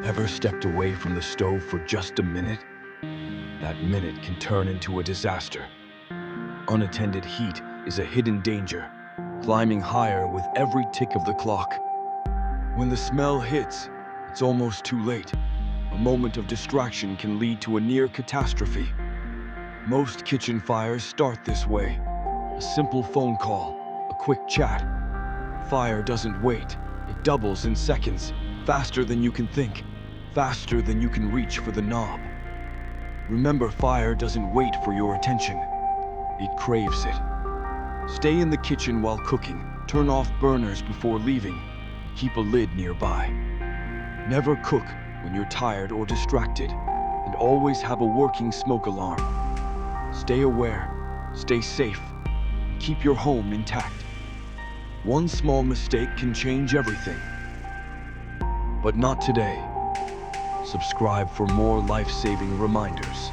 Ever stepped away from the stove for just a minute? That minute can turn into a disaster. Unattended heat is a hidden danger, climbing higher with every tick of the clock. When the smell hits, it's almost too late. A moment of distraction can lead to a near catastrophe. Most kitchen fires start this way. A simple phone call, a quick chat. Fire doesn't wait. It doubles in seconds, faster than you can think, faster than you can reach for the knob. Remember, fire doesn't wait for your attention. It craves it. Stay in the kitchen while cooking. Turn off burners before leaving. Keep a lid nearby. Never cook when you're tired or distracted, and always have a working smoke alarm. Stay aware, stay safe, keep your home intact. One small mistake can change everything. But not today. Subscribe for more life-saving reminders.